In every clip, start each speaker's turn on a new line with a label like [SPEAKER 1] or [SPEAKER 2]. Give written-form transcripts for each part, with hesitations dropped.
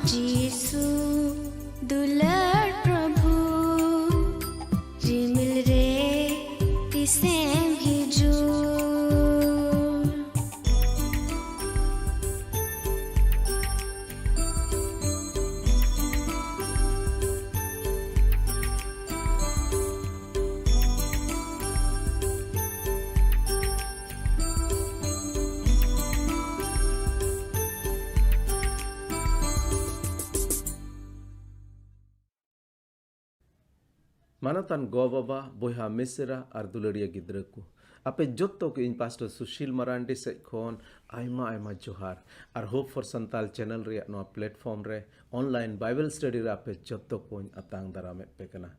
[SPEAKER 1] जीसु दुलर प्रभु रिमिल रे तिसेम हिजू
[SPEAKER 2] Manatan go-baba, boyha misera ar dularia gidra ko. Ape jotto ko in Pastor Sushil Marandi se kon aima johar. Ar Hope for Santal channel re no platform re online Bible study re ape jotto ko in atang darame pekana.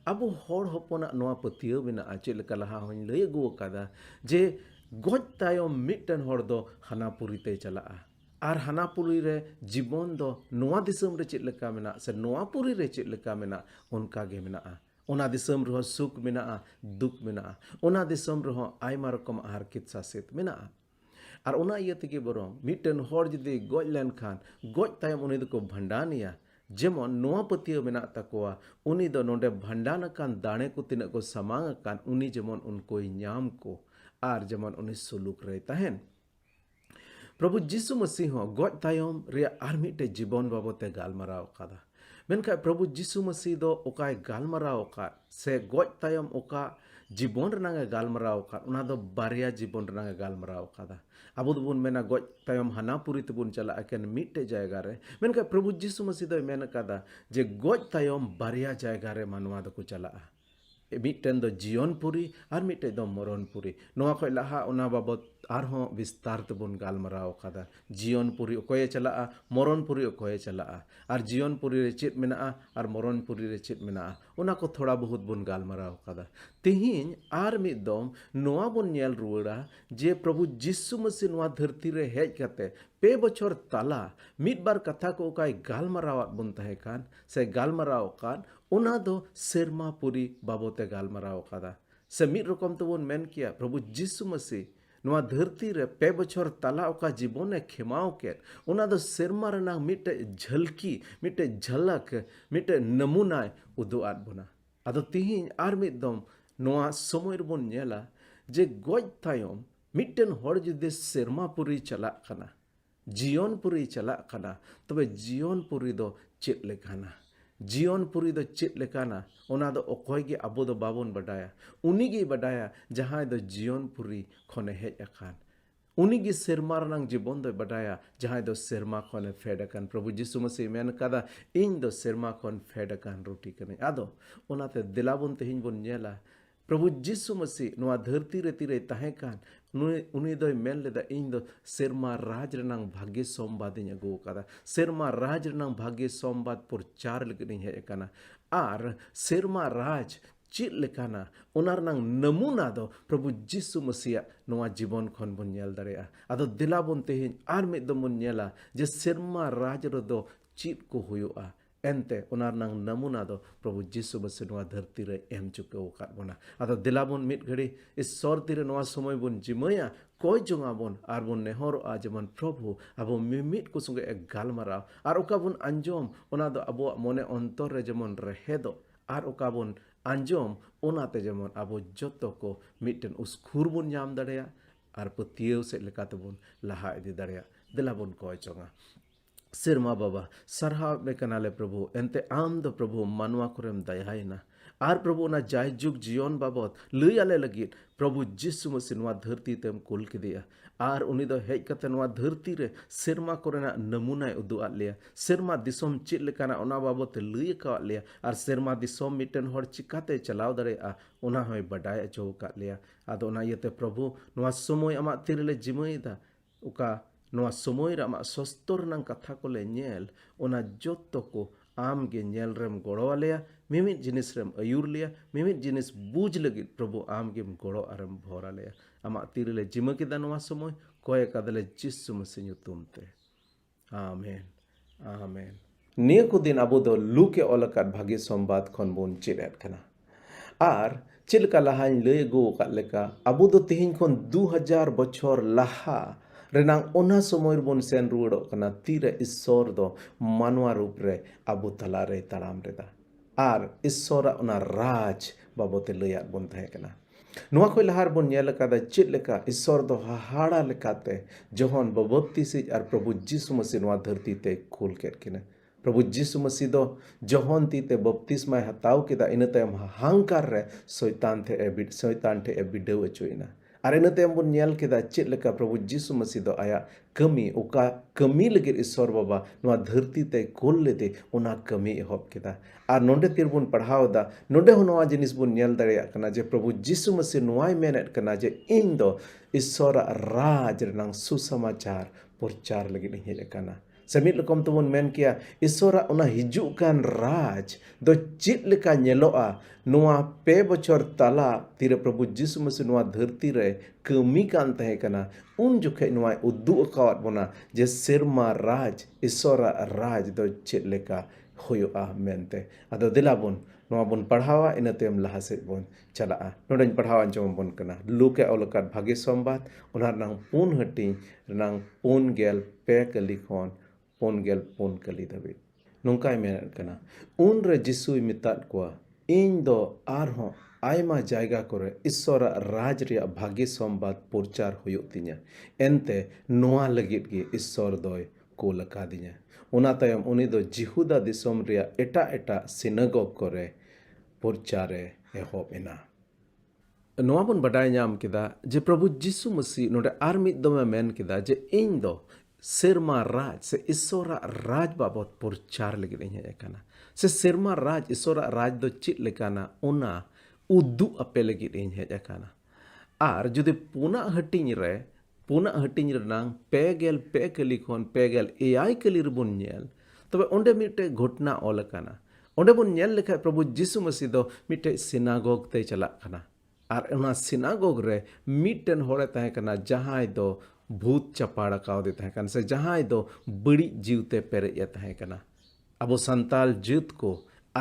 [SPEAKER 2] Abu hor hopona no apatio bina achil kalaha hoin lay go kada je God tayo mitten hordo hanapuri te chalaa. Ar hanapuri re jibon do noa disum re chit leka mena se noa puri re chit leka mena unka ge mena a. Ona disam roh suk menaa, duk menaa. Ona disam roh aima rokom harkit sasit menaa. Ar ona iya tiki borong, mitten hor jidi goj len khan, goj tayam uni doko bhandaniya. Jemon noa patiyo mena takoa, uni do nonde bhandana kan dane ko tinak ko samanga kan uni jemon unkoi nyam ko. Ar jemon uni suluk rei tahen. Prabhu Jisu Masih ho goj tayom ria ar mitte jibon babote galmarao kada. Menkai Prabhu Jisu Masih do okai galmarao ka se goj tayom oka jibon renanga galmarao ka una do baria jibon renanga galmarao kada. Abu dubun mena goj tayom hanapuri tubun chala akan mitte jayga re. Menkai Prabhu Jisu Masih do mena kada je goj tayom baria jayga re manwa do ku chala. Mitten do jion puri ar mitte do moron puri. Noa khoi laha una babot arho vistar tubun galmarao kada. Jion puri okoye chalaa, moron puri okoye chalaa. Ar jion puri re chit menaa, ar moron puri re chit menaa. Una ko thoda bahut bun galmarao kada. Tihin ar mid dom noa bun nyel ruwada je Prabhu Jisu Masih noa dharti re hej kate pe bochor tala midbar katha ko okai galmarao bun tahekan se galmarao kan una do serma puri babote galmarao kada. Se mid rokom tubun men kiya Prabhu Jisu Masih noa dharti re pe bochor tala oka jibone khemao ket ona do serma renang mitte jhalki mitte jhalak mitte namuna uduat bona ado tihin ar mid dom noa somoy rebon nyela je goj tayom mitten hor jude serma puri chalak kana jion puri chalak kana tobe jion puri do chet lekana Jion puri do chit lekana ona do okoy ge abo do babon badaya uni ge badaya jahay do jion puri khone hej akan uni ge serma nang jibon do badaya jahay do serma khone fed akan Prabhu Jisu Masih men kada in do serma khon fed akan roti kane ado onate dilabon tehin bon nyela Prabhu Jisu Masih noa dharti re tire tahekan uni do men leda in do serma raj renang bhagye sombad nya go kada serma raj renang bhagye sombad por char lekani he kana ar serma raj chit lekana onar nang namuna do Prabhu Jisu Masih noa jibon khon bon nyel darea ado dilabon tehin ar mid do mon nyela je serma raj ro do chit ko huyua ente onar nang namuna do Prabhu Jisu Masih noa dharti re em chukau kat bona ado dilabon mid ghadi isor tire noa somoy bon jimaya koi jonga bon ar bon nehor a jeman Prabhu abo mimit ko sunge ek galmarao ar oka bon anjom ona do abo mone ontor re jemon rehedo ar oka bon anjom onate jemon abo jotto ko mitten uskhur bon nyam dareya ar patiew se lekate bon laha idi dareya dilabon koi jonga Sirma Baba, Sarha Mekanale Prabhu, ente am do Prabhu manwa kurem dayaina. Ar Prabhu na jai juk jion babot, luyale lagit, Prabhu Jisu Masih noa dharti tem kul kidia. Ar uni do hej kate noa dharti re sirma korena namunai udu atlia. Sirma disom chit lekana ona babot luy ka atlia. Ar sirma disom mitten hor chikate chalao dare a ona hoy badai ajo ka atlia. Ado ona yete Prabhu noa somoy amat tirile jimaida. Uka noa somoy ra amak sostor nang katha ko le nyel ona jotto ko am ge nyel rem goro alea mimit jinis rem ayur lea mimit jinis buj lagit Prabhu am ge goro arem bhor alea amak tirile jima kida noa somoy koye kadale Jisu Masih nyutum te amen amen niya ko din abo do luke olakat bhagi sombad khon bon chiret kana ar chilka lahain lay go kat leka abo do tihin khon 2000 bochor laha renang ona somoy bon sen ruwado kana tire issor do manwa rup re abu talare taram reda ar issora ona raj babote layat bon tahe kana ᱱᱚᱣᱟ ᱠᱷᱚᱡ ᱞᱟᱦᱟ ᱨᱮᱵᱚᱱ ᱧᱮᱞ ᱟᱠᱟᱫᱟ ᱪᱮᱫ ᱞᱮᱠᱟ ᱤᱥᱥᱚᱨ ᱫᱚ ᱦᱟᱦᱟᱲᱟ ᱞᱮᱠᱟᱛᱮ ᱡᱚᱠᱷᱚᱱ ᱵᱟᱯᱛᱤᱥᱤᱡ ᱟᱨ ᱯᱨᱚᱵᱷᱩ ᱡᱤᱥᱩ ᱢᱟᱥᱤ ᱱᱚᱣᱟ ᱫᱷᱟᱹᱨᱛᱤ ᱛᱮ ᱠᱩᱞ ᱠᱮᱫ ᱠᱤᱱᱟ ᱯᱨᱚᱵᱷᱩ ᱡᱤᱥᱩ ᱢᱟᱥᱤ ᱫᱚ ᱡᱚᱠᱷᱚᱱ ᱛᱤᱛᱮ ᱵᱟᱯᱛᱤᱥᱢᱟᱭ ᱦᱟᱛᱟᱣ ᱠᱮᱫᱟ ᱤᱱᱟᱹ ᱛᱟᱭᱚᱢ ᱦᱟᱝᱠᱟᱨ ᱨᱮ ᱥᱚᱭᱛᱟᱱ ᱴᱷᱮᱡ ᱮ ᱵᱤᱰᱟᱹᱣ ᱚᱪᱚᱭᱮᱱᱟ ᱟᱨ ᱤᱱᱟᱹ ᱛᱟᱭᱚᱢ ᱵᱚᱱ ᱧᱮᱞ ᱠᱮᱫᱟ ᱪᱮᱫ ᱞᱮᱠᱟ ᱯᱨᱚᱵᱷᱩ ᱡᱤᱥᱩ ᱢᱟᱥᱤ ᱫᱚ ᱟᱭᱟᱜ ᱠᱟᱹᱢᱤ ᱚᱠᱟ ᱠᱟᱹᱢᱤ ᱞᱟᱹᱜᱤᱫ ᱤᱥᱥᱚᱨ ᱵᱟᱵᱟ ᱱᱚᱣᱟ ᱫᱷᱟᱹᱨᱛᱤ ᱛᱮ ᱠᱩᱞ ᱞᱮᱫᱮ ᱚᱱᱟ ᱠᱟᱹᱢᱤ ᱮᱦᱚᱵ ᱠᱮᱫᱟ ᱟᱨ ᱱᱚᱰᱮ ᱛᱤᱨ ᱵᱚᱱ ᱯᱟᱲᱦᱟᱣ ᱮᱫᱟ ᱱᱚᱰᱮ ᱦᱚᱸ ᱱᱚᱣᱟ ᱡᱤᱱᱤᱥ ᱵᱚᱱ ᱧᱮᱞ ᱫᱟᱲᱮᱭᱟᱜ ᱠᱟᱱᱟ ᱡᱮ ᱯᱨᱚᱵᱷᱩ ᱡᱤᱥᱩ ᱢᱟᱥᱤ ᱱᱚᱣᱟᱭ ᱢᱮᱱᱮᱫ ᱠᱟᱱᱟ ᱡᱮ ᱤᱧ ᱫᱚ ᱤᱥᱥᱚᱨᱟᱜ ᱨᱟᱡᱽ ᱨᱮᱱᱟᱜ ᱥᱩᱥᱚᱢᱟᱪᱟᱨ ᱯᱨᱚᱪᱟᱨ ᱞᱟᱹᱜᱤᱫ ᱤᱧ ᱦᱮᱡ ᱟᱠᱟᱱᱟ ᱥᱮ ᱢᱤᱫ ᱨᱚᱠᱚᱢ ᱛᱮᱵᱚᱱ ᱢᱮᱱ ᱠᱮᱭᱟ ᱤᱥᱥᱚᱨᱟᱜ ᱚᱱᱟ ᱦᱤᱡᱩᱜ ᱠᱟᱱ ᱨᱟᱡᱽ ᱫᱚ ᱪᱮᱫ ᱞᱮᱠᱟ ᱧᱮᱞᱚᱜᱼᱟ ᱱᱚᱣᱟ 2 ᱵᱚᱪᱷᱚᱨ ᱛᱟᱞᱟ ᱛᱤᱨᱮ ᱯᱨᱚᱵᱷᱩ ᱡᱤᱥᱩ ᱢᱟᱥᱤ ᱱᱚᱣᱟ ᱫᱷᱟᱹᱨᱛᱤ ᱨᱮ ᱠᱟᱹᱢᱤ ᱠᱟᱱ ᱛᱟᱦᱮᱸ ᱠᱟᱱᱟ ᱩᱱ ᱡᱚᱠᱷᱮᱡ ᱱᱚᱣᱟᱭ ᱩᱫᱩᱜ ᱟᱠᱟᱣᱟᱫ ᱵᱚᱱᱟ ᱡᱮ ᱥᱮᱨᱢᱟ ᱨᱟᱡᱽ ᱤᱥᱥᱚᱨᱟᱜ ᱨᱟᱡᱽ ᱫᱚ ᱪᱮᱫ ᱞᱮᱠᱟ ᱦᱩᱭᱩᱜᱼᱟ ᱢᱮᱱᱛᱮ ᱟᱫᱚ ᱫᱮᱞᱟ ᱵᱚᱱ ᱱᱚᱣᱟ ᱵᱚᱱ ᱯᱟᱲᱦᱟᱣᱟ ᱤᱱᱟᱹ ᱛᱟᱭᱚᱢ ᱞᱟᱦᱟ ᱥᱮᱫ ᱵᱚᱱ ᱪᱟᱞᱟᱜᱼᱟ ᱱᱚᱰᱮᱧ ᱯᱟᱲᱦᱟᱣ ᱟᱸᱡᱚᱢ ᱟᱵᱚᱱ ᱠᱟᱱᱟ ᱞᱩᱠᱮ ᱚᱞ ᱟᱠᱟᱫ ᱵᱷᱟᱜᱮ ᱥᱚᱢᱵᱟᱫ ᱚᱱᱟ ᱨᱮᱱᱟᱜ 4 ᱦᱟᱹᱴᱤᱧ ᱨᱮᱱᱟᱜ 4 ᱠᱟᱹᱞᱤ ᱠᱷᱚᱱ 4 ᱠᱟᱹᱞᱤ ᱫᱷᱟᱹᱵᱤᱡ ᱱᱚᱝᱠᱟᱭ ᱢᱮᱱᱮᱫ ᱠᱟᱱᱟ ᱩᱱᱨᱮ ᱡᱤᱥᱩᱭ ᱢᱮᱛᱟᱫ ᱠᱚᱣᱟ ᱤᱧ ᱫᱚ ᱟᱨᱦᱚᱸ ᱟᱭᱢᱟ ᱡᱟᱭᱜᱟ ᱠᱚᱨᱮ ᱤᱥᱥᱚᱨᱟᱜ ᱨᱟᱡᱽ ᱨᱮᱭᱟᱜ ᱵᱷᱟᱜᱮ ᱥᱚᱢᱵᱟᱫ ᱯᱨᱚᱪᱟᱨ ᱦᱩᱭᱩᱜ ᱛᱤᱧᱟ ᱮᱱᱛᱮ ᱱᱚᱣᱟ ᱞᱟᱹᱜᱤᱫ ᱜᱮ ᱤᱥᱥᱚᱨ ᱫᱚᱭ ᱠᱳᱞ ᱟᱠᱟᱫᱤᱧᱟ ᱚᱱᱟ ᱛᱟᱭᱚᱢ ᱩᱱᱤ ᱫᱚ ᱡᱤᱦᱩᱫᱟ ᱫᱤᱥᱚᱢ ᱨᱮᱭᱟᱜ ᱮᱴᱟᱜ ᱥᱤᱱᱟᱜᱚᱜ ᱠᱚᱨᱮ ᱯᱨᱚᱪᱟᱨᱮ ᱮᱦᱚᱵ ᱮᱱᱟ ᱱᱚᱣᱟ ᱵᱚᱱ ᱵᱟᱰᱟᱭ ᱧᱟᱢ ᱠᱮᱫᱟ ᱡᱮ ᱯᱨᱚᱵᱷᱩ ᱡᱤᱥᱩ ᱢᱟᱥᱤ ᱱᱚᱰᱮ ᱟᱨ ᱢᱤᱫ ᱫᱚᱢᱮ ᱢᱮᱱ ᱠᱮᱫᱟ ᱡᱮ ᱤᱧ ᱫᱚ ᱥᱮᱨᱢᱟ ᱨᱟᱡᱽ ᱥᱮ ᱤᱥᱥᱚᱨᱟᱜ ᱨᱟᱡᱽ ᱵᱟᱵᱚᱫ ᱯᱨᱚᱪᱟᱨ ᱞᱟᱹᱜᱤᱫ ᱤᱧ ᱦᱮᱡ ᱟᱠᱟᱱᱟ ᱥᱮ ᱥᱮᱨᱢᱟ ᱨᱟᱡᱽ ᱤᱥᱥᱚᱨᱟᱜ ᱨᱟᱡᱽ ᱫᱚ ᱪᱮᱫ ᱞᱮᱠᱟᱱᱟ ᱚᱱᱟ ᱩᱫᱩᱜ ᱟᱯᱮ ᱞᱟᱹᱜᱤᱫ ᱤᱧ ᱦᱮᱡ ᱟᱠᱟᱱᱟ ᱟᱨ ᱡᱩᱫᱤ ᱯᱩᱱᱟᱜ ᱦᱟᱹᱴᱤᱧ ᱨᱮᱱᱟᱜ 2 ᱠᱟᱹᱞᱤ ᱠᱷᱚᱱ 2 ᱠᱟᱹᱞᱤ ᱨᱮᱵᱚᱱ ᱧᱮᱞ ᱛᱚᱵᱮ ᱚᱸᱰᱮ ᱢᱤᱫᱴᱮᱡ ᱜᱷᱚᱴᱱᱟ ᱚᱞ ᱟᱠᱟᱱᱟ ᱚᱸᱰᱮ ᱵᱚᱱ ᱧᱮᱞ ᱞᱮᱠᱷᱟᱡ ᱯᱨᱚᱵᱷᱩ ᱡᱤᱥᱩ ᱢᱟᱥᱤ ᱫᱚ ᱢᱤᱫᱴᱮᱡ ᱥᱤᱱᱟᱜᱚᱜ ᱛᱮ ᱪᱟᱞᱟᱜ ᱠᱟᱱᱟ ᱟᱨ ᱚᱱᱟ ᱥᱤᱱᱟᱜᱚᱜ ᱨᱮ ᱢᱤᱫᱴᱮᱱ ᱦᱚᱲᱮ ᱛᱟᱦᱮᱸ ᱠᱟᱱᱟ ᱡᱟᱦᱟᱸᱭ ᱫᱚ ᱵᱷूᱛ ᱪᱟᱯᱟᱲ ᱟᱠᱟᱣᱫᱮ ᱛᱟᱦᱮᱸ ᱠᱟᱱᱟ ᱥᱮ ᱡᱟᱦᱟᱸᱭ ᱫᱚ ᱵᱟᱹᱲᱤᱡ ᱡᱤᱣᱛᱮ ᱯᱮᱨᱮᱡ ᱮ ᱛᱟᱦᱮᱸ ᱠᱟᱱᱟ ᱟᱵᱚ ᱥᱟᱱᱛᱟᱞ ᱡᱟᱹᱛ ko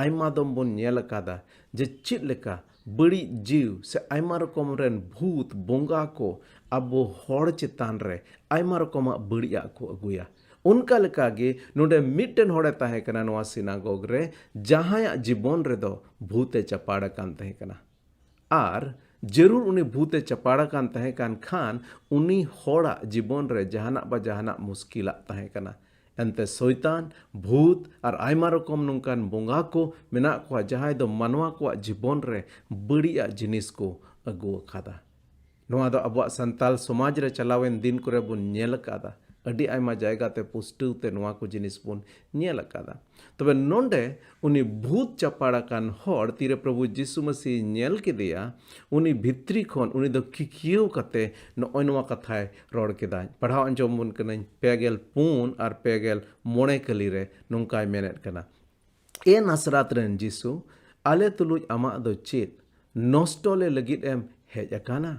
[SPEAKER 2] ᱟᱭᱢᱟ ᱫᱚᱢ ᱵᱚᱱ ᱧᱮᱞ ᱟᱠᱟᱫᱟ ᱡᱮ ᱪᱮᱫ ᱞᱮᱠᱟ ᱵᱟᱹᱲᱤᱡ ᱡᱤᱣ ᱥᱮ ᱟᱭᱢᱟ ᱨᱚᱠᱚᱢ ᱨᱮᱱ ᱵᱷूᱛ ᱵᱚᱸᱜᱟ ko ᱟᱵᱚ ᱦᱚᱲ ᱪᱮᱛᱟᱱ ᱨᱮ ᱟᱭᱢᱟ ᱨᱚᱠᱚᱢᱟᱜ ᱵᱟᱹᱲᱤᱡᱟᱜ ko ᱟᱹᱜᱩᱭᱟ ᱚᱱᱠᱟ ᱞᱮᱠᱟᱜᱮ ᱱᱚᱰᱮ ᱢᱤᱫᱴᱮᱱ ᱦᱚᱲᱮ ᱛᱟᱦᱮᱸ ᱠᱟᱱᱟ ᱱᱚᱣᱟ ᱥᱤᱱᱟᱜᱚᱜ ᱨᱮ ᱡᱟᱦᱟᱸᱭᱟᱜ ᱡᱤᱵᱚᱱ ᱨᱮᱫᱚ ᱵᱷूᱛᱮ ᱪᱟᱯᱟᱲ ᱟᱠᱟᱱ ᱛᱟᱦᱮᱸ ᱠᱟᱱᱟ ᱟᱨ ᱡᱟᱹᱨᱩᱲ ᱩᱱᱤ ᱵᱷूᱛᱮ ᱪᱟᱯᱟᱲ ᱟᱠᱟᱱ ᱛᱟᱦᱮᱸ ᱠᱟᱱ ᱠᱷᱟᱱ ᱩᱱᱤ ᱦᱚᱲᱟᱜ ᱡᱤᱵᱚᱱ ᱨᱮ ᱡᱟᱦᱟᱱᱟᱜ ᱵᱟ ᱡᱟᱦᱟᱱᱟᱜ ᱢᱩᱥᱠᱤᱞᱟᱜ ᱛᱟᱦᱮᱸ ᱠᱟᱱᱟ ᱮᱱᱛᱮ ᱥᱚᱭᱛᱟᱱ ᱵᱷूᱛ ᱟᱨ ᱟᱭᱢᱟ ᱨᱚᱠᱚᱢ ᱱᱚᱝᱠᱟᱱ ᱵᱚᱸᱜᱟ ko ᱢᱮᱱᱟᱜ ᱠᱚᱣᱟ ᱡᱟᱦᱟᱸᱭ ᱫᱚ ᱢᱟᱱᱣᱟ ᱠᱚᱣᱟᱜ ᱡᱤᱵᱚᱱ ᱨᱮ ᱵᱟᱹᱲᱤᱡᱟᱜ ᱡᱤᱱᱤᱥ ko ᱟᱹᱜᱩ ᱟᱠᱟᱫᱟ ᱱᱚᱣᱟ ᱫᱚ ᱟᱵᱚᱣᱟᱜ ᱥᱟᱱᱛᱟᱞ ᱥᱚᱢᱟᱡᱽ ᱨᱮ ᱪᱟᱞᱟᱣᱮᱱ ᱫᱤᱱ ᱠᱚᱨᱮ ᱵᱚᱱ ᱧᱮᱞ ᱟᱠᱟᱫᱟ ᱟᱹᱰᱤ ᱟᱭᱢᱟ ᱡᱟᱭᱜᱟ ᱛᱮ ᱯᱩᱥᱴᱟᱹᱣ ᱛᱮ ᱱᱚᱣᱟ ᱠᱚ ᱡᱤᱱᱤᱥ ᱵᱚᱱ ᱧᱮᱞ ᱟᱠᱟᱫᱟ ᱛᱚᱵᱮ ᱱᱚᱰᱮ ᱩᱱᱤ ᱵᱷूᱛ ᱪᱟᱯᱟᱲ ᱟᱠᱟᱱ ᱦᱚᱲ ᱛᱤᱨᱮ ᱯᱨᱚᱵᱷᱩ ᱡᱤᱥᱩ ᱢᱟᱥᱤ ᱧᱮᱞ ᱠᱮᱫᱮᱭᱟ ᱩᱱᱤ ᱵᱷᱤᱛᱨᱤ ᱠᱷᱚᱱ ᱩᱱᱤ ᱫᱚ ᱠᱤᱠᱤᱭᱟᱹᱣ ᱠᱟᱛᱮ ᱱᱚᱜᱼᱚᱭ ᱱᱚᱣᱟ ᱠᱟᱛᱷᱟᱭ ᱨᱚᱲ ᱠᱮᱫᱟ ᱯᱟᱲᱦᱟᱣ ᱟᱸᱡᱚᱢ ᱵᱚᱱ ᱠᱟᱹᱱᱟᱹᱧ 2 ᱟᱨ 5 ᱠᱟᱹᱞᱤ ᱨᱮ ᱱᱚᱝᱠᱟᱭ ᱢᱮᱱᱮᱫ ᱠᱟᱱᱟ ᱮ ᱱᱟᱥᱨᱟᱛ ᱨᱮᱱ ᱡᱤᱥᱩ ᱟᱞᱮ ᱛᱩᱞᱩᱡ ᱟᱢᱟᱜ ᱫᱚ ᱪᱮᱫ ᱱᱚᱥᱴᱚ ᱞᱮ ᱞᱟᱹᱜᱤᱫ ᱮᱢ ᱦᱮᱡ ᱟᱠᱟᱱᱟ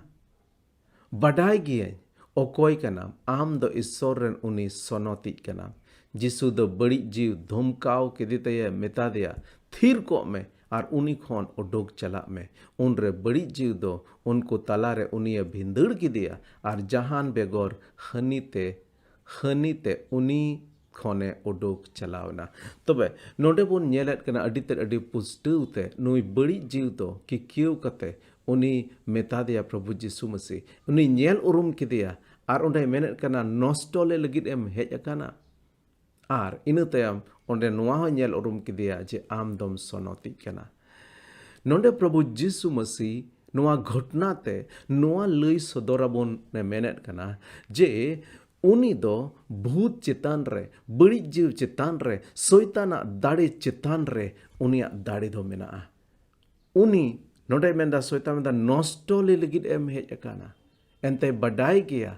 [SPEAKER 2] ᱵᱟᱰᱟᱭ ᱜᱤᱭᱟᱹᱧ ᱚᱠᱚᱭ ᱠᱟᱱᱟᱢ ᱟᱢ ᱫᱚ ᱤᱥᱥᱚᱨ ᱨᱮᱱ ᱩᱱᱤ ᱥᱚᱱᱚᱛᱤᱡ ᱠᱟᱱᱟᱢ ᱡᱤᱥᱩ ᱫᱚ ᱵᱟᱹᱲᱤᱡ ᱡᱤᱣ ᱫᱷᱚᱢᱠᱟᱣ ᱠᱮᱫᱮᱛᱮ ᱢᱮᱛᱟᱫᱮᱭᱟ ᱛᱷᱤᱨ ᱠᱚᱜ ᱢᱮ ᱟᱨ ᱩᱱᱤ ᱠᱷᱚᱱ ᱩᱰᱩᱠ ᱪᱟᱞᱟᱜ ᱢᱮ ᱩᱱᱨᱮ ᱵᱟᱹᱲᱤᱡ ᱡᱤᱣ ᱫᱚ ᱩᱱᱠᱩ ᱛᱟᱞᱟᱨᱮ ᱩᱱᱤᱭ ᱵᱷᱤᱸᱫᱟᱹᱲ ᱠᱮᱫᱮᱭᱟ ᱟᱨ ᱡᱟᱦᱟᱱ ᱵᱮᱜᱚᱨ ᱦᱟᱹᱱᱤᱛᱮ ᱩᱱᱤ ᱠᱷᱚᱱᱮ ᱩᱰᱩᱠ ᱪᱟᱞᱟᱣᱱᱟ ᱛᱚᱵᱮ ᱱᱚᱰᱮ ᱵᱚᱱ ᱧᱮᱞᱮᱫ ᱠᱟᱱᱟ ᱟᱹᱰᱤ ᱯᱩᱥᱴᱟᱹᱣ ᱛᱮ ᱱᱩᱭ ᱵᱟᱹᱲᱤᱡ ᱡᱤᱣ ᱫᱚ ᱠᱤᱠᱤᱭᱟᱹᱣ ᱠᱟᱛᱮ ᱩᱱᱤ ᱢᱮᱛᱟᱫᱮᱭᱟ ᱯᱨᱚᱵᱷᱩ ᱡᱤᱥᱩ ᱢᱟᱥᱤ ᱩᱱᱤ ᱧᱮᱞ ᱩᱨᱩᱢ ᱠᱮᱫᱮᱭᱟ ᱟᱨ ᱚᱸᱰᱮ ᱢᱮᱱᱮᱫ ᱠᱟᱱᱟ ᱱᱚᱥᱴᱚ ᱞᱮ ᱞᱟᱹᱜᱤᱫ ᱮᱢ ᱦᱮᱡ ᱟᱠᱟᱱᱟ ᱟᱨ ᱤᱱᱟᱹ ᱛᱟᱭᱚᱢ ᱚᱸᱰᱮ ᱱᱚᱣᱟ ᱦᱚᱸ ᱧᱮᱞ ᱩᱨᱩᱢ ᱠᱮᱫᱮᱭᱟ ᱡᱮ ᱟᱢ ᱫᱚᱢ ᱥᱚᱱᱚᱛᱤᱡ ᱠᱟᱱᱟ ᱱᱚᱰᱮ ᱯᱨᱚᱵᱷᱩ ᱡᱤᱥᱩ ᱢᱟᱥᱤ ᱱᱚᱣᱟ ᱜᱷᱚᱴᱱᱟ te ᱱᱚᱣᱟ ᱞᱟᱹᱭ ᱥᱚᱫᱚᱨᱟᱵᱚᱱ ᱢᱮᱱᱮᱫ ᱠᱟᱱᱟ ᱡᱮ ᱩᱱᱤ ᱫᱚ ᱵᱷूᱛ ᱪᱮᱛᱟᱱ ᱨᱮ ᱵᱟᱹᱲᱤᱡ ᱡᱤᱣ ᱪᱮᱛᱟᱱ ᱨᱮ ᱥᱚᱭᱛᱟᱱᱟᱜ ᱫᱟᱲᱮ ᱪᱮᱛᱟᱱ ᱨᱮ ᱩᱱᱤᱭᱟᱜ ᱫᱟᱲᱮ ᱫᱚ ᱢᱮᱱᱟᱜᱼᱟ ᱩᱱᱤ ᱱᱚᱰᱮ ᱢᱮᱱᱫᱟ ᱥᱚᱭᱛᱟᱱ ᱢᱮᱱᱫᱟ ᱱᱚᱥᱴᱚ ᱞᱟᱹᱜᱤᱫ ᱮᱢ ᱦᱮᱡ ᱟᱠᱟᱱᱟ ᱮᱱᱛᱮ ᱵᱟᱰᱟᱭ ᱜᱮᱭᱟ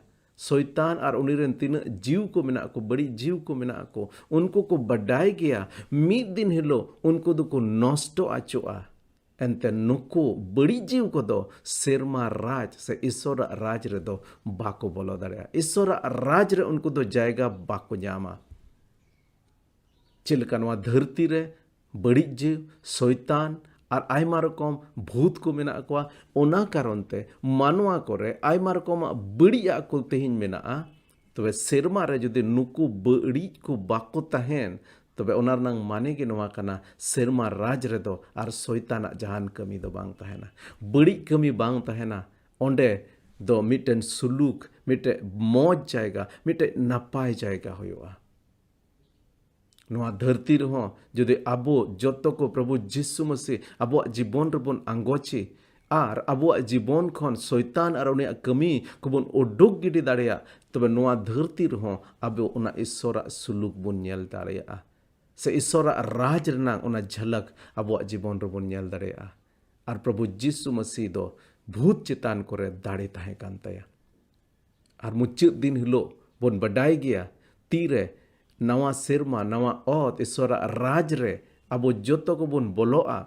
[SPEAKER 2] ᱥᱚᱭᱛᱟᱱ ᱟᱨ ᱩᱱᱤᱨᱮᱱ ᱛᱤᱱᱟᱹᱜ ᱡᱤᱣ ko ᱢᱮᱱᱟᱜ ko ᱵᱟᱹᱲᱤᱡ ᱡᱤᱣ ko ᱢᱮᱱᱟᱜ ko ᱩᱱᱠᱩ ko ᱵᱟᱰᱟᱭ ᱜᱮᱭᱟ ᱢᱤᱫ ᱫᱤᱱ ᱦᱤᱞᱳᱜ ᱩᱱᱠᱩ ᱫᱚᱠᱚ ᱱᱚᱥᱴᱚ ᱟᱪᱚᱜᱼᱟ ᱮᱱᱛᱮ ᱱᱩᱠᱩ ᱵᱟᱹᱲᱤᱡ ᱡᱤᱣ ᱠᱚᱫᱚ ᱥᱮᱨᱢᱟ ᱨᱟᱡᱽ ᱥᱮ ᱤᱥᱥᱚᱨᱟᱜ ᱨᱟᱡᱽ ᱨᱮᱫᱚ ᱵᱟᱠᱚ ᱵᱚᱞᱚ ᱫᱟᱲᱮᱭᱟᱜᱼᱟ ᱤᱥᱥᱚᱨᱟᱜ ᱨᱟᱡᱽ ᱨᱮ ᱩᱱᱠᱩ ᱫᱚ ᱡᱟᱭᱜᱟ ᱵᱟᱠᱚ ᱧᱟᱢᱟ ᱪᱮᱫ ᱞᱮᱠᱟ ᱱᱚᱣᱟ ᱫᱷᱟᱹᱨᱛᱤ ᱨᱮ ᱵᱟᱹᱲᱤᱡ ᱡᱤᱣ ᱥᱚᱭᱛᱟᱱ ᱟᱨ ᱟᱭᱢᱟ ᱨᱚᱠᱚᱢ ᱵᱷूᱛ ko ᱢᱮᱱᱟᱜ ᱠᱚᱣᱟ ᱚᱱᱟ ᱠᱟᱨᱚᱱ ᱛᱮ ᱢᱟᱱᱣᱟ ᱠᱚᱨᱮ ᱟᱭᱢᱟ ᱨᱚᱠᱚᱢᱟᱜ ᱵᱟᱹᱲᱤᱡᱟᱜ ko ᱛᱮᱦᱮᱧ ᱢᱮᱱᱟᱜᱼᱟ तबे सेरमा रे जुदि नुकु बड़ी को बाको तहन तबे ओनार नंग माने के नवा कना सेरमा राज रे दो आर शैताना जहान कमी दो बांग तहना बड़ी कमी बांग तहना ओंडे दो मिटन सुलूक मिटे मौज जाएगा मिटे नपाय जाएगा होयोआ नवा धरती रहो जुदि आबो जतो को प्रभु जिसु मसीह आबो जीवन रबन आंगोची आर आबो जीवन खन शैतान आर उनी कमी कोबन उडुक गिडी दाड़िया तबे नवा धरती रहो आबो उना ईश्वरा सुलूक बन नेल दाड़िया से ईश्वरा राज रना उना झलक आबो जीवन रबन नेल दाड़िया आर प्रभु जिसु मसीह दो भूत चितान करे दाड़े ताहे कान ताया आर मुचाद दिन हिलो बन बडाय गया तीरे नवा सेरमा नवा ओत ईश्वरा राज रे आबो जतो को बन बोलोआ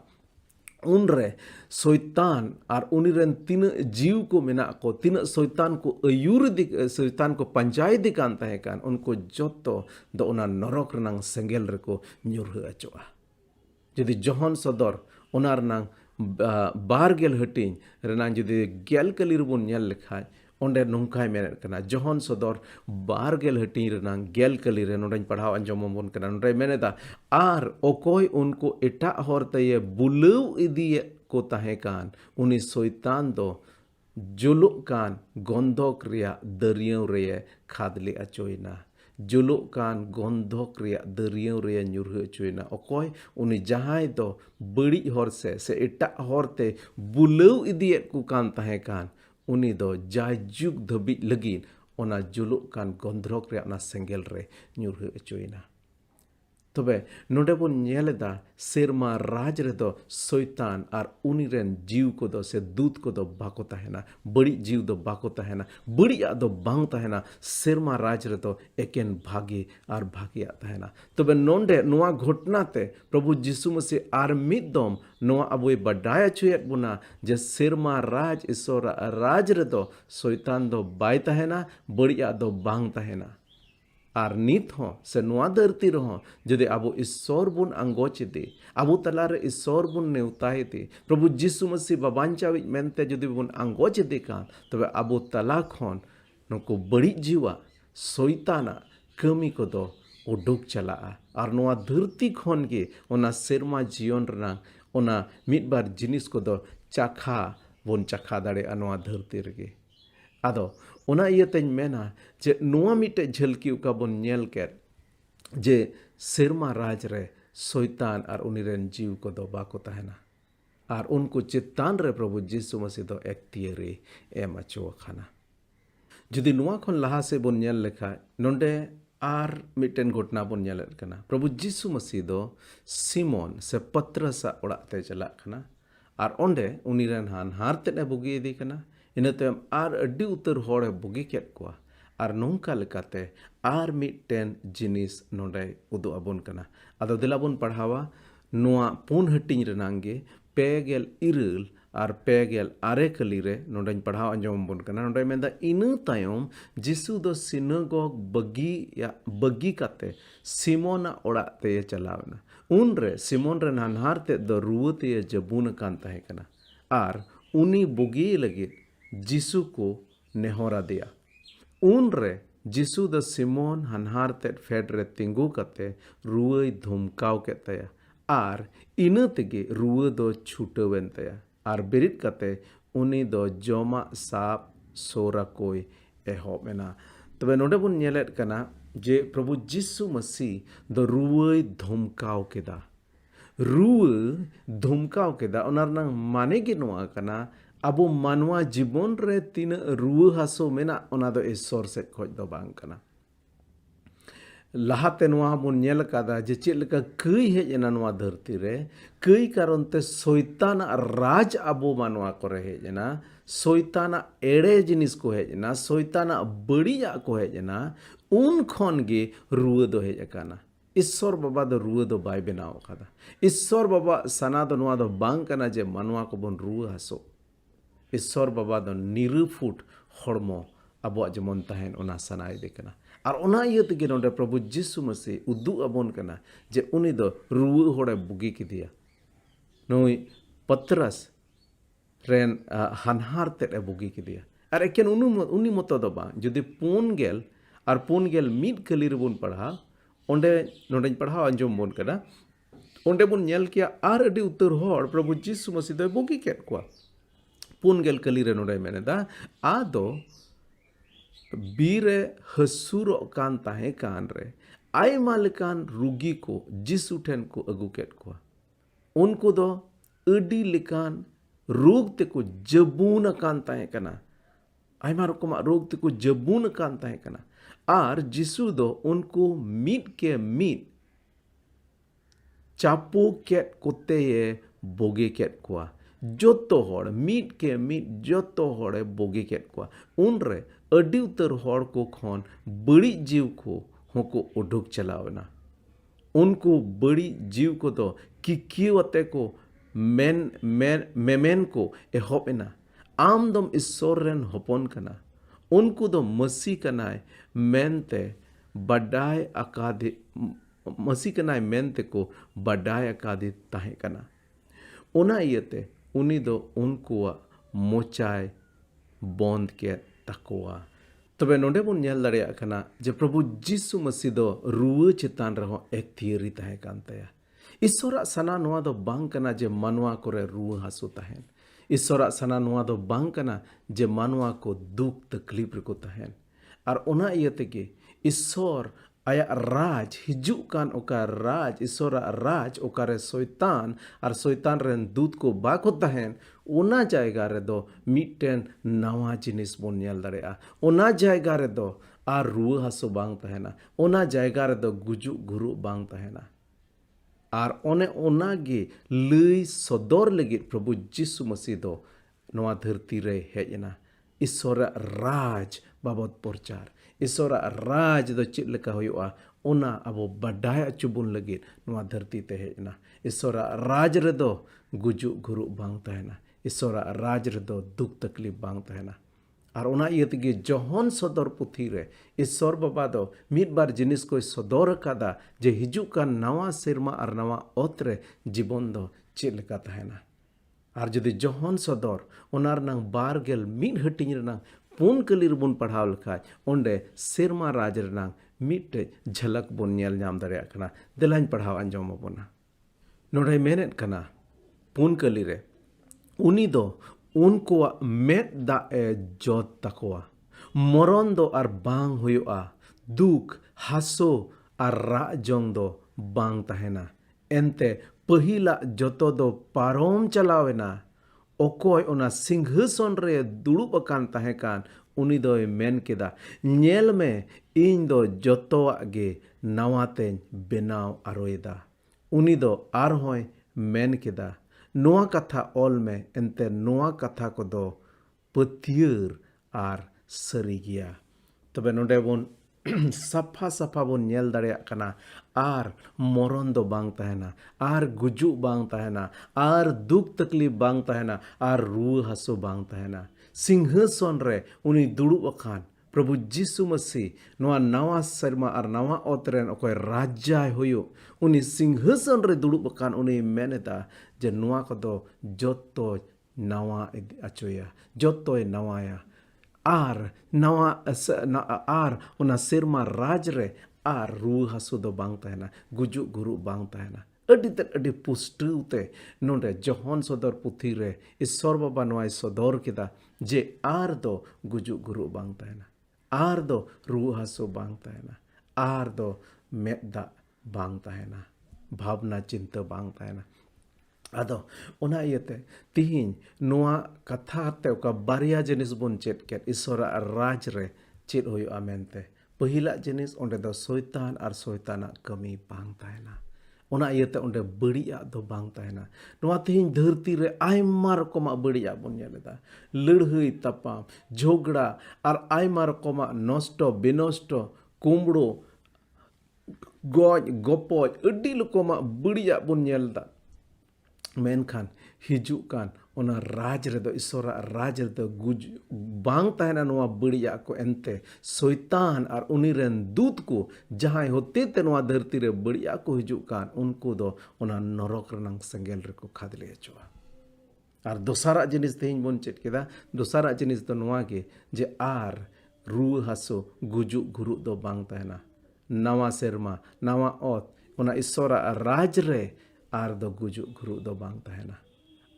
[SPEAKER 2] उन रे शैतान आर उनिरेन तीन जीव को मेना को तीन शैतान को अयूर दिक शैतान को पंचाय दिकान ताहे कान उनको जतो दो उना नरक रनांग सेंगेल रे को ᱧᱩᱨᱦᱟᱹ अचोआ जदि जोहन सदर ओनार नांग बारगेल हटिंग रनांग जदि गेल कली रबन नेल लेखाय ओंडे नोंकाय मेनेत कना जोहन सदर बारगेल हटिंग रनांग गेल कली रे नोंडे पढ़ाव अंजमबन कना नोंडे मेनेदा आर ओकोय उनको एटा हरते बुलव इदिये को ताहे कान उनी शैतान दो जुलुक कान गंधक रिया दरियाव रे खादले अचोयना जुलुक कान गंधक रिया दरियाव रे ᱧᱩᱨᱦᱟᱹ अचोयना ओकोय उनी जहाय दो बड़ी हर से एटा हरते बुलव इदिये को कान ताहे कान उनी दो जाय जुग धबी लगी ओना जुलुक कान गंधक रे ना सेंगेल रे ᱧᱩᱨᱦᱟᱹ अचोयना तबे नोडे बन नेलेदा सेरमा राज रे दो शैतान आर उनीरेन जीव को दो से दूत को दो बाको तहना बड़ी जीव दो बाको तहना बड़ी आ दो बांग तहना सेरमा राज रे दो एकेन भागी आर भागिया तहना तबे नोंडे नुआ घटना ते प्रभु यीशु मसीह आर मिदम नुआ अबोय बडाय छुयत बुना जे सेरमा राज ईश्वर राज रे दो शैतान दो बाय तहना बड़ी आ दो बांग तहना आर नित हो से नुआ धरती रहो जदि आबो ईश्वर बुन आंगोचिदे आबो तलारे ईश्वर बुन नेवतायते प्रभु यीशु मसीह बाबांचावि मेनते जदि बुन आंगोचिदे कान तबे आबो तला खन नको बड़ी जीवा शैताना कमी को दो उडुक चला आर नुआ धरती खन के ओना सेरमा जीवन रना ओना मिदबार जिनिस को दो चाखा बुन चाखा दाड़े नुआ धरती रगे आदो ओना इयतेñ मेना जे नुआ मिटे झलकी उका बन नेल के जे सेरमा राज रे शैतान आर उनिरेन जीव को दो बाको तहना आर उनको चित्तान रे प्रभु यीशु मसीह दो एक्तियरे एम अचो खाना जदि नुआ खन लहा से बन नेल लेखा नोंडे आर मिटेन घटना बन नेल कना प्रभु यीशु मसीह दो सिमोन से पत्रसा ओड़ा ते चला खना आर ओंडे उनिरेन हान हारते ने बुगी इदी कना इनते आर अड्डी उतर होड़े बुगी केट कोआ आर नोंका लेकाते आर मिटेन जिनिस नोंडे उदु अबन कना आदो दिलाबन पढ़ावा नुआ पुन हटिंग रनांगे पेगेल इरल आर पेगेल आरे कली रे नोंडे पढ़ाव अंजम बन कना नोंडे मेंदा इनु तायम जिसु दो सिनागोग बगी काते सिमोना ओड़ा ते चलावना उन रे सिमोन रे नानहार ते दो रुवते जबुन कान ताहे कना आर उनी बुगी लगे जिसु को नेहोरा दिया उन रे जिसु द सिमोन हनहार ते फेड रे तिंगु कते रुई धुमकाव के तया आर इना तेगे रुआ दो छूटवेन तया आर बेरित कते उनी दो जोमा साप सोरा कोई एहोमेना तबे नोडे बुन नेलेत कना जे प्रभु यीशु मसीह द रुई धुमकाव केदा रुआ धुमकाव केदा ओनार नंग माने गे नोआ कना अबो मानवा जीवन रे तीन रुआ हासो मेना ओना दो ईश्वर से खोज दो बांग कना लहाते नुआ बन नेल कादा जे चेद लेका कई हेजना नुआ धरती रे कई कारण ते शैतान राज अबो मानवा करे हेजना शैतान एड़े जिनिस को हेजना शैतान बड़िया को हेजना उन खन गे रुआ दो हेजकाना ईश्वर बाबा दो रुआ दो बाय बनाव कादा ईश्वर बाबा सना दो नुआ दो बांग कना जे मानवा को बन रुआ हासो ईश्वर बाबा दो निरुफुट हड़मो अबो जमन तहन ओना सनाय दे कना आर ओना इयते गे नोडे प्रभु यीशु मसीह उदु अबन कना जे उनी दो रुआ होड़े बुगी किदिया नोई पत्रस रेन हनहार ते बुगी किदिया आर एकेन उनी मतो दो बा जदि 4 गेल ar pun gel mid kali rebun padha onde nodeng padha anjom bon kada onde bun nyel kia ar adi utar hor Prabhu Jisu Masih doy bogi ket kwa pun gel kali re nodai meneda ado bire hasurok kan tahe kan re aima lekan rugi ko Jisu ten ko agu ket kwa unku do adi lekan rug te ko jabuna kan tahe kana aima rokomak rog te ko jabuna kan tahe kana ar Jisu do unku mid ke mid chapu ket kote ye boge ket kwa joto hor mid ke mid joto hore boge ket kwa unre adi utar hor ko khon badi jiw ko hoko odok chalawna unku badi jiw ko do kikiwate ko memen ko ehop ena am dom issor ren hopon kana unku do masi kanai mente badai akade masi kanai mente ko badai akade tahe kana ona iyate uni do unkuwa mochai bond ke takwa तबे नोडे बन nail दाड़ेया कना जे प्रभु जीसु मसीह दो रुआ चेतान रहो एक theory ताहे कान तया ईश्वरा सना नोआ दो बांग कना जे मानवा कोरे रुआ हासु ताहेन ईश्वरा सना नोआ दो बांग कना जे मानवा को दुख तकलीफ रको ताहेन और ओना इयते के ईश्वर आया राज हिजुक कान ओका राज ईश्वरा राज ओकारे शैतान और शैतान रेन दूत को बाको ताहेन ओना जायगा रे दो मिटन नवा जिनिस बन नेल दाड़ेया ओना जायगा रे दो आर रुआ हासु बांग ताहेना ओना जायगा रे दो गुजु गुरु बांग ताहेना आर ओने ओना गे लई सदर लगित प्रभु जीसु मसीह दो नवा धरती रे हेजना ईश्वरा राज बाबत प्रचार ईश्वरा राज दो चेद लेका होयोआ ओना अबो बडाय अचुबुन लगित नवा धरती ते हेजना ईश्वरा राज रे दो गुजु गुरु बांग ताहेना ईश्वरा राज रे दो दुख तकलीफ बांग ताहेना और ओना इयते गे जहन सदर पुथी रे ईश्वर बाबा दो मिद बार जिनिस को सदर कादा जे हिजुक का नवा सेरमा और नवा ओत रे जीवन दो चेद लेका ताहेना और जदि जहन सदर ओनार नंग बार गेल मिद हटिंग रनांग पुन कली रबुन पढ़ाव लखाय ओंडे सेरमा राज रनांग मिदटे झलक बन नेल नाम दाड़ेया कना देलाइन पढ़ाव अंजम बना नोडे मेनेत कना पुन कली रे उनी दो उनको मेद दा ए जोत तकोआ मरण दो और बांग हुआ दुख हासो और रा जोंग दो बांग तहेना एंते पहिला जतो दो पारोम चलावेना ओकोय ओना सिंहासन रे दुड़ुब अकान तहे कान उनी दोय मेन केदा नेल में इन दो जतोआ गे नवाते बेनाव आरोयदा उनी दो आर होय मेन केदा नोआ कथा ऑल में एंते नोआ कथा को दो पतियर आर सरी गया तबे नोडे बोन सफा सफा बोन नेल दाड़ेया कना आर मरण दो बांग तहेना आर गुजु बांग तहेना आर दुख तकलीफ बांग तहेना आर रुआ हासो बांग तहेना सिंहासन रे उनी दुड़ुब अखान प्रभु जीसु मसीह नोआ नवा शर्मा और नवा ओतरेन ओकोय राजाय होयो उनी सिंहासन रे दुड़ुब अखान उनी मेनेदा जे नोआ को दो जोतो नवा अचोया जोतो नवाया आर नवा आर उना सेरमा राज रे आर रुआ हासु दो बांग तहेना गुजु गुरु बांग तहेना अडी पुष्टु ते नोंडे जहन सदर पुथी रे ईश्वर बाबा नोआ सदर केदा जे आर दो गुजु गुरु बांग तहेना आर दो रुआ हासु बांग तहेना आर दो मेदा बांग तहेना भावना चिंता बांग तहेना आदो ओना इयते तिहिन नोआ कथा ते ओका बारिया जिनिस बन चेद केत ईश्वरा राज रे चेद होयोआ मेनते पहिला जिनिस ओंडे दो शैतान और शैताना कमी बांग तहेना ओना इयते ओंडे बड़िया दो बांग तहेना नोआ तिहिन धरती रे आयमा रकमा बड़िया बन नेलेदा लड़हई तपाम झगड़ा और आयमा रकमा नष्ट बेनष्ट कुमड़ो गज गपज अडी रकमा बड़िया बन नेलदा मेनखान हिजुक कान ओना राज रे दो ईश्वरा राज रे दो गुज बांग तहेना नोआ बड़िया को एंते शैतान और उनी रेन दूत को जहां होते ते नोआ धरती रे बड़िया को हिजुक कान उनको दो ओना नरक रनांग संगेल रे को खादले चोआ और दोसारा जिनिस तेहिन बन चेद केदा दोसारा जिनिस दो नोआ गे जे आर ruwa haso gujuk guruk do bang tahena. Nawa serma, nawa ot, ona isora raj re ar do gujuk guruk do bang tahena.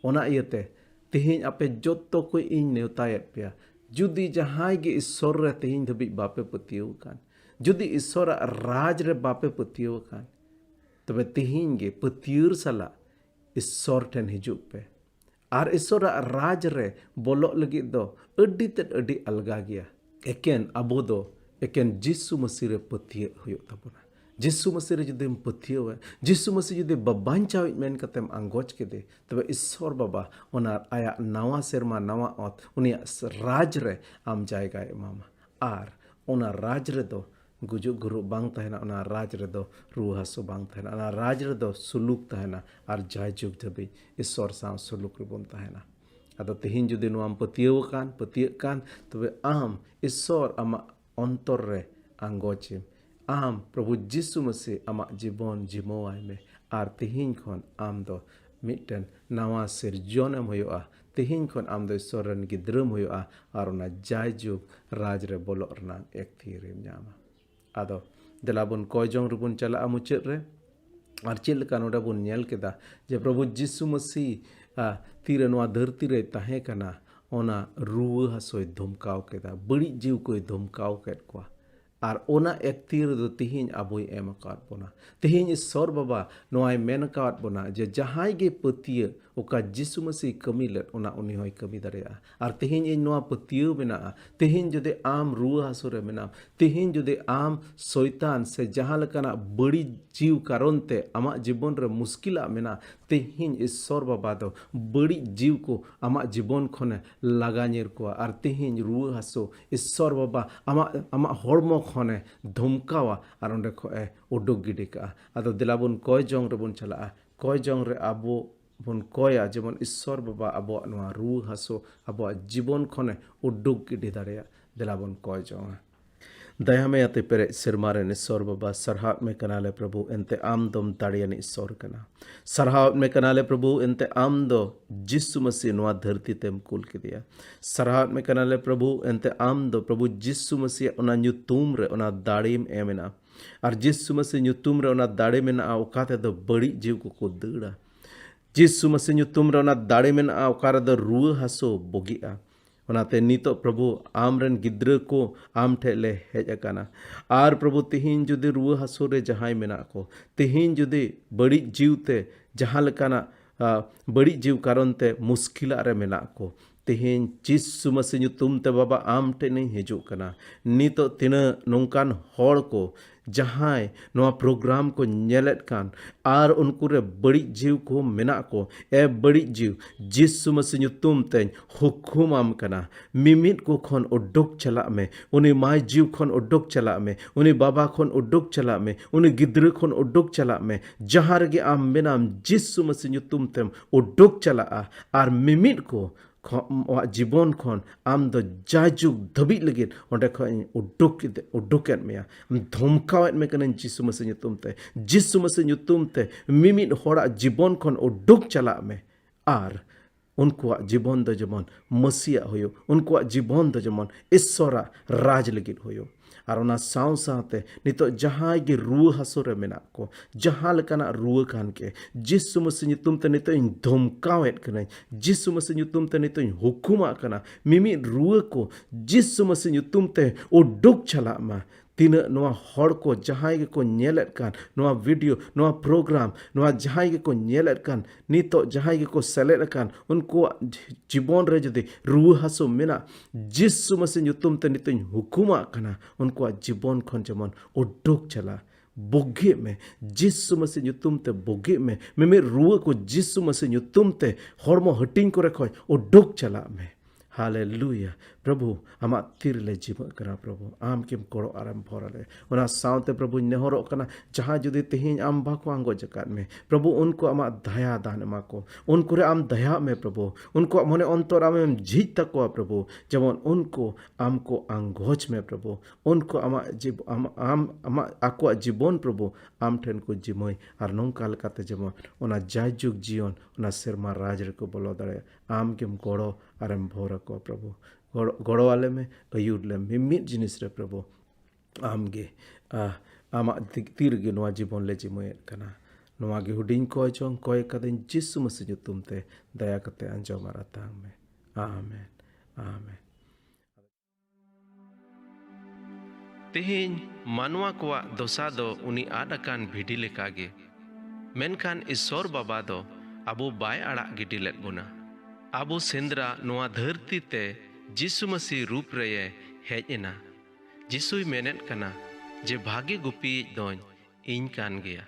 [SPEAKER 2] Ona iate tihin ape joto ko ing neutayat pia. Judi jahai ge isor re tihin dhabi bape patiyo kan. Judi isora raj re bape patiyo kan. Tabe tihin ge patiyur sala isor ten hijuk pe. Ar isora raj re bolok lagi do adi tet adi alga gya. Eken abo do eken Jisu Masih re patiyo huyuk tabuna. Jisu Masih re judi patiyo hai. Jisu Masih judi babancaw men katem anggoch kede. Tabe isor baba ona aya nawa serma nawa ot uni raj re am jayga mama. Ar ona raj re do gujuk guru bang tahena ona raj re do ruwa haso bang tahena ona raj re do suluk tahena ar jai juk dhabi isor saw suluk ribon tahena. Ado tihin judi nuam patiyo kan tabe am isor ama ontor re anggochim. Am Prabhu Jisu Masih amak jibon jimowai me ar tihin kon am do mitten nawa sirjonem huyu'a. Tihin kon am do isoran gidrum huyu'a ar ona jaijuk raj re bolok renang ektirim nyama. Ado delabun kojong rubun chala amucit re ar chil kan oda bun nyel keda je Prabhu Jisu Masih tira noa dharti re tahe kana ona ruwa hasoi dhumkaw keda bari jiw koi dhumkaw ket kwa. Ar ona ektir do tihin aboi em akat bona. Tihin isor baba noai men akat bona je jahai ge patiya oka Jisu Masih kami let ona uni hoi kami daria. Ar tihin in noa patiya mena. Tihin jude am ruwa hasore mena. Tihin jude am soitan se jahal kana bari jiw karonte amak jibon re muskila mena. Tihin isor baba do bari jiw ko amak jibon khone laganyir ko. Ar tihin ruwa haso isor baba amak hormo khone dhumkawa ar onde ko uduk gidika. Ado dilabun koy jong re bun chala. Koy jong re abo bun koya jemon isor baba abo noa ruwa haso abo jibon khone uduk gidi daria dilabun koy jong. दया में आते पेरे सिरमारे निस्सोर बाबा सरहाट में कनाले प्रभु इनते आम दम ताड़िया निस्सोर कना सरहाट में कनाले प्रभु इनते आम दो जिसु मसीह नुआ धरती तेम कुल के दिया सरहाट में कनाले प्रभु इनते आम दो प्रभु जिसु मसीह उना न्यूतुम रे उना दाड़ीम एमेना और जिसु मसीह न्यूतुम रे उना दाड़े में ना औकाते दो बड़ी जीव को दड़ा जिसु मसीह न्यूतुम रे उना दाड़े में ना औकारे दो रुआ हसो बोगिया ओनाते नितो प्रभु आमरन गिद्र को आम ठेले हेज अकाना आर प्रभु तिहिन जुदे रुआ हसो रे जहाय मेना को तिहिन जुदे बड़ी जीवते जहां लकाना बड़ी जीव कारण ते मुश्किला रे मेना को तिहिन जिसु मसीह ᱧᱩᱛᱩᱢ ते बाबा आम ठे नहीं हिजुक कना नितो तिना नोंकान होड़ को जहां नोआ प्रोग्राम को नेलेट कान आर उनको रे बड़ी जीव को मेना को ए बड़ी जीव जिसु मसीह ᱧᱩᱛᱩᱢ ते हुकुम आम कना मिमित को खन उडुक चला में उनी माय जीव खन उडुक चला में उनी बाबा खन उडुक चला में उनी गिद्र खन उडुक चला में जहां रे आम मेनाम जिसु मसीह ᱧᱩᱛᱩᱢ ते उडुक चला आर मिमित को जीवन खन आम दो जाजुक धबी लगे ओंडे खन उडुकेट में धमकावेट में कन जिसु मसीह ᱧᱩᱛᱩᱢ ते जिसु मसीह ᱧᱩᱛᱩᱢ ते मिमित होड़ा जीवन खन उडुक चला में आर उनको जीवन दो जमन मसीहा होयो उनको जीवन दो जमन ईश्वरा राज लगे होयो और उना साव सावते नितो जहां गे रुआ हसो रे मेना को जहां लकाना रुआ कान के जिसु मसीह ᱧᱩᱛᱩᱢ ते नितो इन धमकावेट कने जिसु मसीह ᱧᱩᱛᱩᱢ ते नितो इन हुकुमा कना मिमि रुआ को जिसु मसीह ᱧᱩᱛᱩᱢ ते उडुक चला मा तीना नोआ हड़ को जहां गे को नेलेट कान नोआ वीडियो नोआ प्रोग्राम नोआ जहां गे को नेलेट कान नितो जहां गे को सेलेट कान उनको जीवन रे जदि रुआ हसो मेना जिसु मसीह ᱧᱩᱛᱩᱢ ते नितो हुकुमा कना उनको जीवन खन जमन उडुक चला बोगे में जिसु मसीह ᱧᱩᱛᱩᱢ ते बोगे में मेमे रुआ को जिसु मसीह ᱧᱩᱛᱩᱢ ते हड़मो हटिंग को रखो उडुक चला में हालेलुया प्रभु आमा तिरले जीव करा प्रभु आम किम कोड़ो आराम भरले ओना सावते प्रभु नेहरो कना जहां जुदी तिहिन आम बाको आंगो जकात में प्रभु उनको आमा दया दान मा को उनको रे आम दया में प्रभु उनको मने अंतर आम झिज तको प्रभु जेमन उनको आमको आंगोच में प्रभु उनको आमा जीव आमा आको जीवन प्रभु आम ठेन को जिमय आर नोंकाल काते जेमन ओना जायजुग जीवन ओना सेरमा राज रे को बोलो दरे आम किम कोड़ो आराम भर को प्रभु goro ale me ayud le mimit jinis re Prabhu amge ama tirge noa jibon le jimoyet kana noa ge huding ko chong koy kaden Jisu Masih nyutum te daya kate anjom maratang me. Amen. Amen. Tihin manwa kowa dosa do uni adakan bhidi lekage. Menkan Isor Baba do abu bay adak gidi let buna. Abu sendra noa dharti te Jisu Masih रूप रये hedge एना जिसुई mainnet कना जे भागे गुपी दोन इन कान गया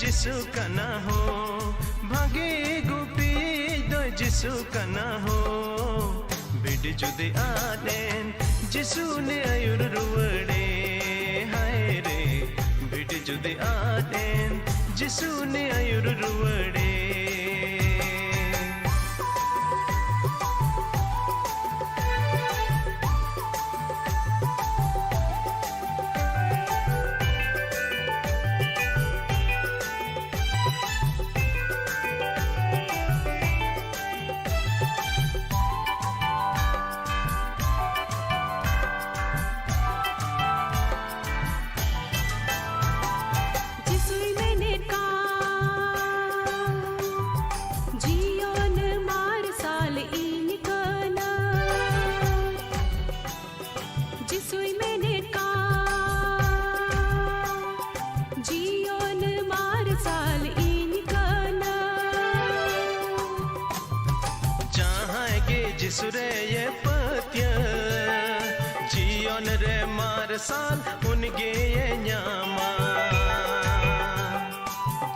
[SPEAKER 2] जिसु कना हो भागे गुपी दो जिसु कना हो बिड जुदे आदेन जिसु ने आयुर रुवड़े हाय रे बिड जुदे आदेन जिसु ने आयुर रुवड़े जिसुरे ये पत्य जियोन रे मारसाल उनगे ये न्यामा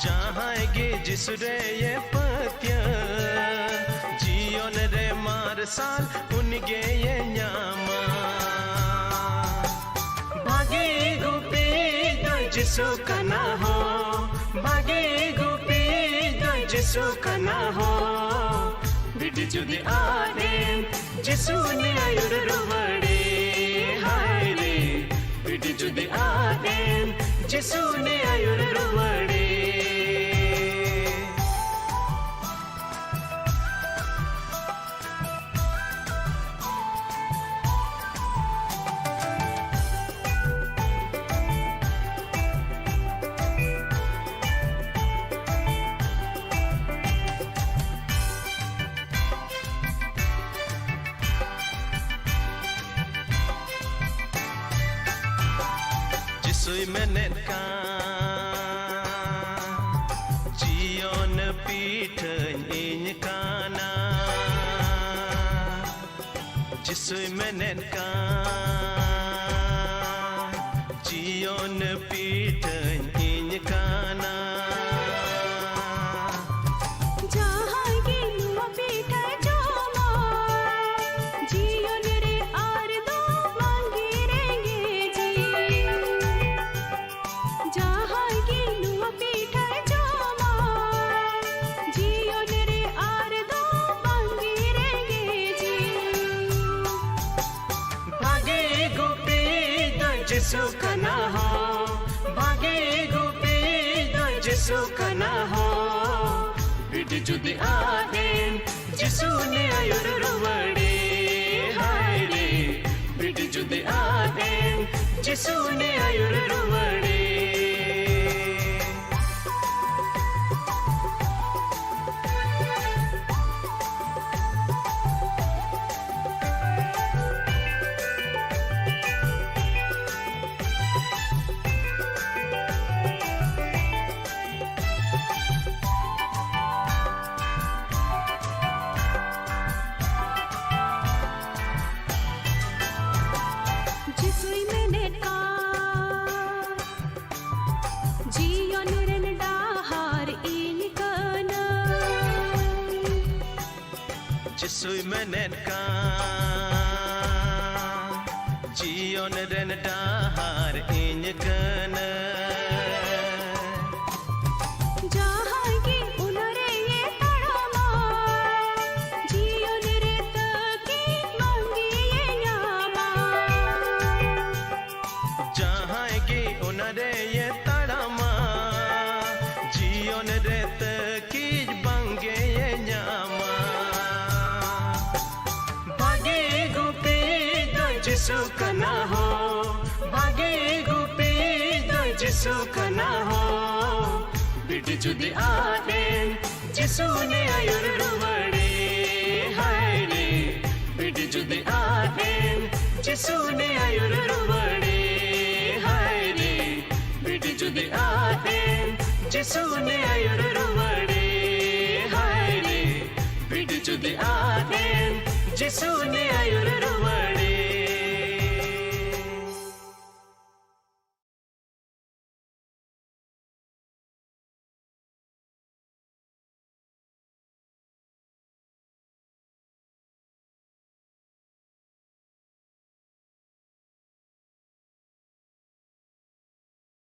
[SPEAKER 2] जहाँ गे जिसुरे ये पत्य जियोन रे मारसाल उनगे ये न्यामा भागे गुपी दो जिसु कना हो भागे गुपी दो जिसु कना हो बिड जुदे आदेन जिसु ने आयुर रुवड़े हाय रे बिड जुदे आदेन जिसु ने आयुर रुवड़े Sui menet ka Jion pithen iny kana Jisui menet ka Jion pithen iny kana जिसु कना हो भागे गुपी दो जिसु कना हो बिड जुदे आदेन जिसु ने आयुर रुवड़े हाय रे बिड जुदे आदेन जिसु ने आयुर रुवड़े
[SPEAKER 3] जिसुई मेनेन का जियोन रेन डाहार इन कना
[SPEAKER 1] जहाँ की उनरे ये तड़मा जियोन रे तकी मांगी ये न्यामा
[SPEAKER 3] जहाँ की उनरे ये तड़मा जियोन रे तकी बंगे ये न्यामा भागे गुपी दो जिसु कना हो भागे गुपी दो जिसु कना हो बिट जुदी आदेन जिसु ने आयुर रुवड़े हाय रे बिट जुदी आदेन जिसु ने आयुर रुवड़े हाय रे बिट जुदी आदेन जिसु ने आयुर रुवड़े हाय रे बिट जुदी आदेन जिसु ने आयुर रुवड़े